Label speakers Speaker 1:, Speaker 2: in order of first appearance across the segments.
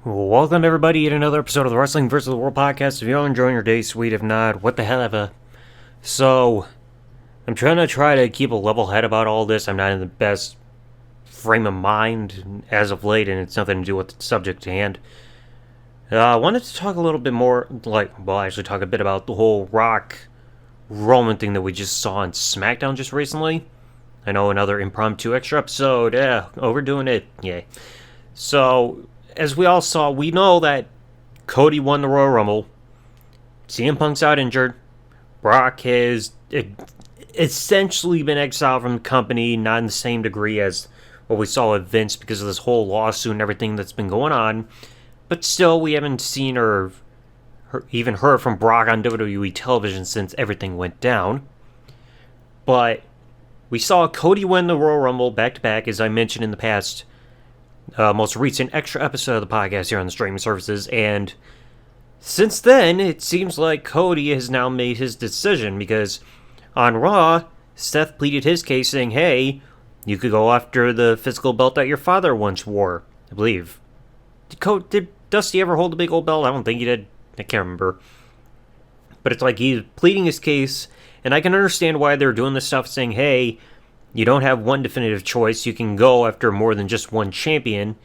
Speaker 1: Welcome everybody to another episode of the Wrestling vs. the World podcast. If you're enjoying your day, sweet. If not, what the hell ever. So, I'm trying to keep a level head about all this. I'm not in the best frame of mind as of late, and it's nothing to do with the subject at hand. I wanted to talk a little bit more, talk a bit about the whole Rock Roman thing that we just saw on SmackDown just recently. I know, another impromptu extra episode. Overdoing it. Yay. So, as we all saw, we know that Cody won the Royal Rumble. CM Punk's out injured. Brock has essentially been exiled from the company, not in the same degree as what we saw with Vince because of this whole lawsuit and everything that's been going on. But still, we haven't seen or even heard from Brock on WWE television since everything went down. But we saw Cody win the Royal Rumble back-to-back, as I mentioned in the past most recent extra episode of the podcast here on the streaming services, and since then, it seems like Cody has now made his decision, because on Raw, Seth pleaded his case saying, hey, you could go after the physical belt that your father once wore, I believe. Did Dusty ever hold the big old belt? I don't think he did. I can't remember. But it's like he's pleading his case, and I can understand why they're doing this stuff, saying, hey, you don't have one definitive choice. You can go after more than just one champion.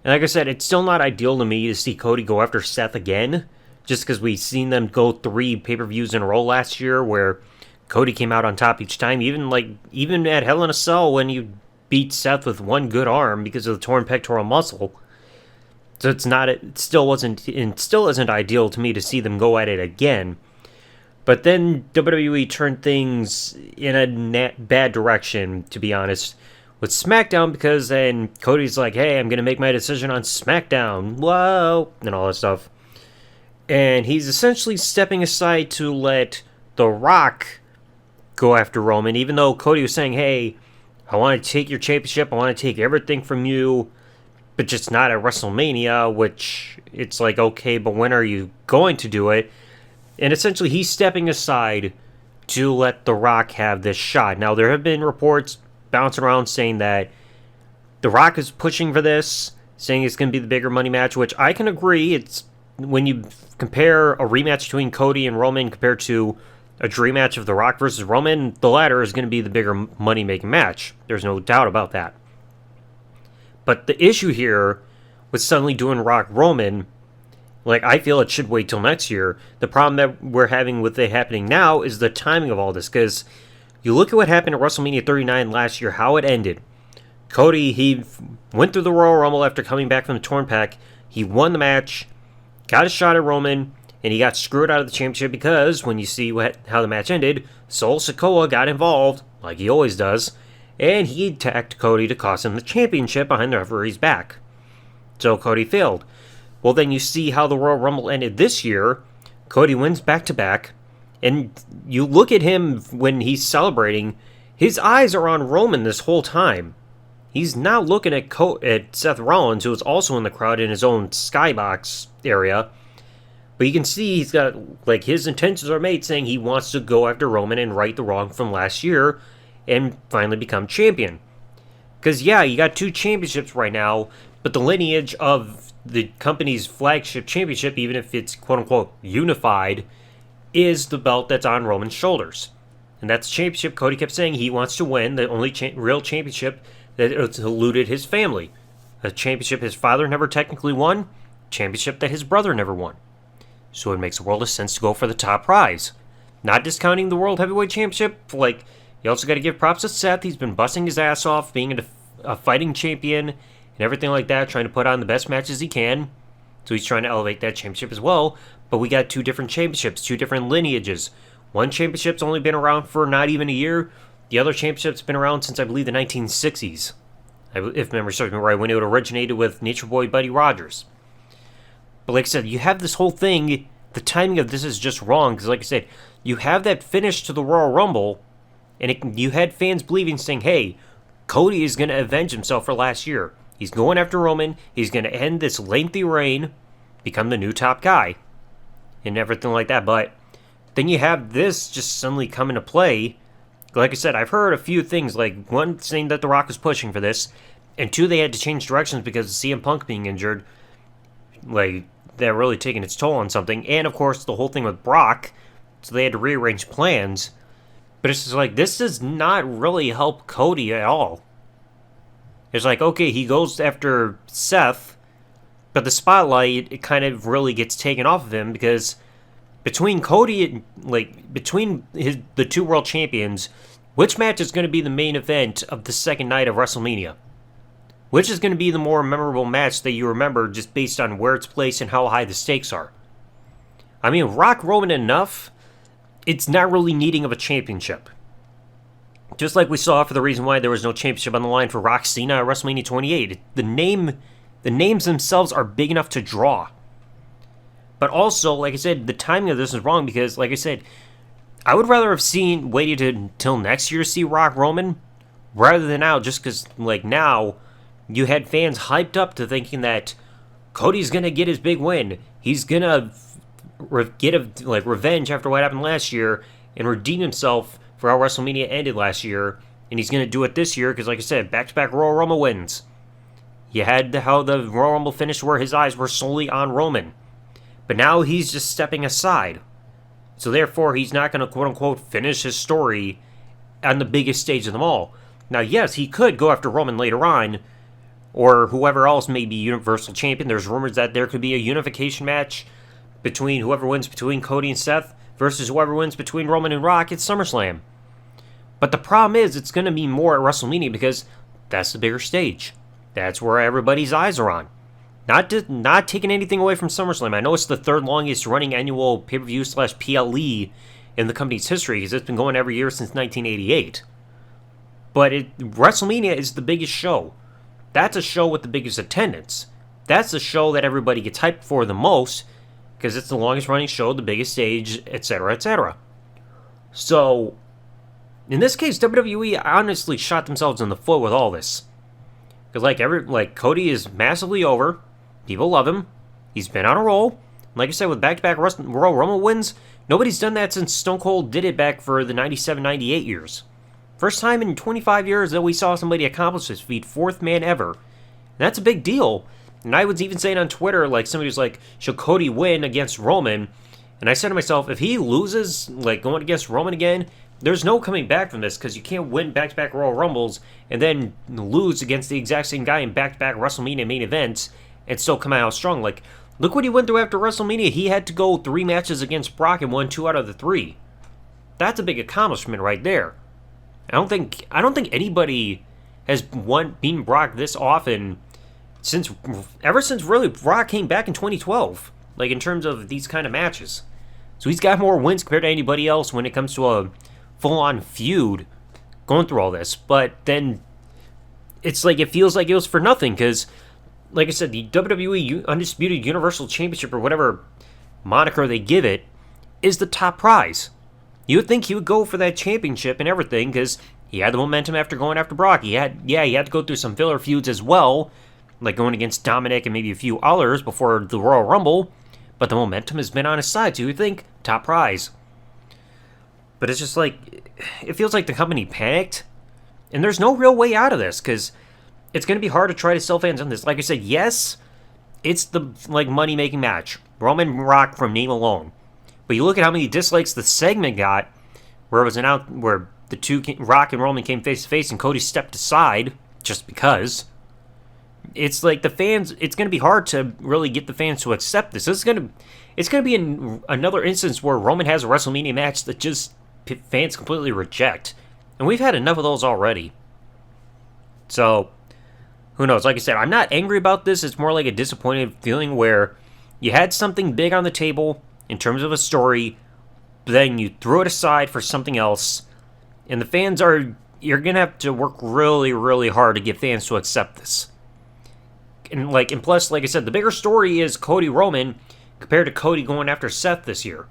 Speaker 1: And like I said, it's still not ideal to me to see Cody go after Seth again, just because we've seen them go 3 pay-per-views in a row last year where Cody came out on top each time, even at Hell in a Cell when you beat Seth with one good arm because of the torn pectoral muscle. So it still isn't ideal to me to see them go at it again. But then WWE turned things in a bad direction, to be honest, with SmackDown, because then Cody's like, hey, I'm going to make my decision on SmackDown, whoa, and all that stuff. And he's essentially stepping aside to let The Rock go after Roman, even though Cody was saying, hey, I want to take your championship, I want to take everything from you, but just not at WrestleMania, which it's like, okay, but when are you going to do it? And essentially, he's stepping aside to let The Rock have this shot. Now, there have been reports bouncing around saying that The Rock is pushing for this, saying it's going to be the bigger money match, which I can agree. It's when you compare a rematch between Cody and Roman compared to a dream match of The Rock versus Roman, the latter is going to be the bigger money-making match. There's no doubt about that. But the issue here with suddenly doing Rock-Roman, I feel it should wait till next year. The problem that we're having with it happening now is the timing of all this, because you look at what happened at WrestleMania 39 last year, how it ended. Cody, he went through the Royal Rumble after coming back from the torn pec. He won the match, got a shot at Roman, and he got screwed out of the championship because when you see how the match ended, Solo Sikoa got involved, like he always does, and he attacked Cody to cost him the championship behind the referee's back. So Cody failed. Well, then you see how the Royal Rumble ended this year. Cody wins back-to-back, and you look at him when he's celebrating, his eyes are on Roman this whole time. He's now looking at Seth Rollins, who is also in the crowd in his own skybox area. But you can see he's got, his intentions are made, saying he wants to go after Roman and right the wrong from last year and finally become champion. Because, yeah, you got 2 championships right now, but the lineage of the company's flagship championship, even if it's quote-unquote unified, is the belt that's on Roman's shoulders. And that's the championship Cody kept saying he wants to win, the only real championship that eluded his family. A championship his father never technically won, championship that his brother never won. So it makes a world of sense to go for the top prize. Not discounting the World Heavyweight Championship, you also got to give props to Seth. He's been busting his ass off, being a fighting champion, and everything like that, trying to put on the best matches he can. So he's trying to elevate that championship as well. But we got 2 different championships, 2 different lineages. One championship's only been around for not even a year. The other championship's been around since, I believe, the 1960s. If memory serves me right, when it originated with Nature Boy Buddy Rogers. But like I said, you have this whole thing, the timing of this is just wrong. Because like I said, you have that finish to the Royal Rumble, and you had fans believing, saying, hey, Cody is going to avenge himself for last year. He's going after Roman. He's going to end this lengthy reign, become the new top guy, and everything like that. But then you have this just suddenly come into play. Like I said, I've heard a few things, one saying that The Rock is pushing for this, and 2, they had to change directions because of CM Punk being injured. like, that really taking its toll on something. And, of course, the whole thing with Brock, so they had to rearrange plans. But it's just like, this does not really help Cody at all. It's like, okay, he goes after Seth, but the spotlight, it kind of really gets taken off of him because between Cody, between the two world champions, which match is going to be the main event of the second night of WrestleMania? Which is going to be the more memorable match that you remember just based on where it's placed and how high the stakes are? I mean, Rock Roman enough, it's not really needing of a championship. Just like we saw for the reason why there was no championship on the line for Rock Cena at WrestleMania 28. The names themselves are big enough to draw. But also, like I said, the timing of this is wrong because, like I said, I would rather have waited until next year to see Rock Roman rather than now, just because, like, now you had fans hyped up to thinking that Cody's going to get his big win. He's going to get revenge after what happened last year and redeem himself for how WrestleMania ended last year. And he's going to do it this year because, like I said, back-to-back Royal Rumble wins. You had how the Royal Rumble finished where his eyes were solely on Roman. But now he's just stepping aside. So therefore, he's not going to quote-unquote finish his story on the biggest stage of them all. Now, yes, he could go after Roman later on, or whoever else may be Universal Champion. There's rumors that there could be a unification match between whoever wins between Cody and Seth versus whoever wins between Roman and Rock at SummerSlam. But the problem is, it's going to be more at WrestleMania because that's the bigger stage. That's where everybody's eyes are on. Not taking anything away from SummerSlam. I know it's the third longest running annual pay-per-view / PLE in the company's history because it's been going every year since 1988. But WrestleMania is the biggest show. That's a show with the biggest attendance. That's the show that everybody gets hyped for the most because it's the longest running show, the biggest stage, etc., etc. So, in this case, WWE honestly shot themselves in the foot with all this. Because Cody is massively over. People love him. He's been on a roll. Like I said, with back-to-back Royal Rumble wins, nobody's done that since Stone Cold did it back for the 97-98 years. First time in 25 years that we saw somebody accomplish this feat, fourth man ever. And that's a big deal. And I was even saying on Twitter, somebody was like, should Cody win against Roman? And I said to myself, if he loses, going against Roman again, there's no coming back from this because you can't win back-to-back Royal Rumbles and then lose against the exact same guy in back-to-back WrestleMania main events and still come out strong. Look what he went through after WrestleMania. He had to go 3 matches against Brock and won 2 out of the 3. That's a big accomplishment right there. I don't think anybody has beaten Brock this often ever since really Brock came back in 2012. In terms of these kind of matches. So he's got more wins compared to anybody else when it comes to a full-on feud going through all this. But then it's it feels like it was for nothing because, like I said, the WWE Undisputed Universal Championship or whatever moniker they give it is the top prize. You would think he would go for that championship and everything because he had the momentum after going after Brock. He had to go through some filler feuds as well, like going against Dominic and maybe a few others before the Royal Rumble. But the momentum has been on his side, so you would think top prize. But it's just it feels like the company panicked, and there's no real way out of this because it's going to be hard to try to sell fans on this. Like I said, yes, it's the money-making match. Roman and Rock from name alone. But you look at how many dislikes the segment got, where it was announced where the two Rock and Roman came face to face, and Cody stepped aside just because. It's the fans. It's going to be hard to really get the fans to accept this. It's going to be another instance where Roman has a WrestleMania match that just fans completely reject, and we've had enough of those already. So, who knows? Like I said, I'm not angry about this. It's more like a disappointed feeling where you had something big on the table in terms of a story, but then you threw it aside for something else, and the fans you're going to have to work really, really hard to get fans to accept this. And plus, like I said, the bigger story is Cody Roman compared to Cody going after Seth this year.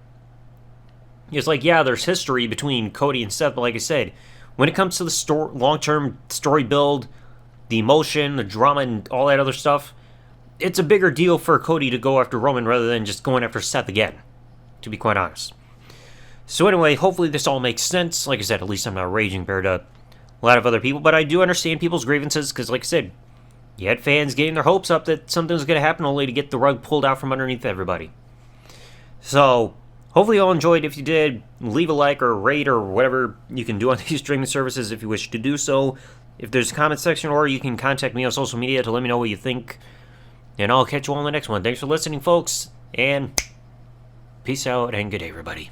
Speaker 1: It's there's history between Cody and Seth, but like I said, when it comes to the long-term story build, the emotion, the drama, and all that other stuff, it's a bigger deal for Cody to go after Roman rather than just going after Seth again, to be quite honest. So anyway, hopefully this all makes sense. Like I said, at least I'm not raging compared to a lot of other people, but I do understand people's grievances because, like I said, You had fans getting their hopes up that something was going to happen only to get the rug pulled out from underneath everybody. So, hopefully you all enjoyed. If you did, leave a like or rate or whatever you can do on these streaming services if you wish to do so. If there's a comment section, or you can contact me on social media to let me know what you think. And I'll catch you all in the next one. Thanks for listening, folks, and peace out and good day, everybody.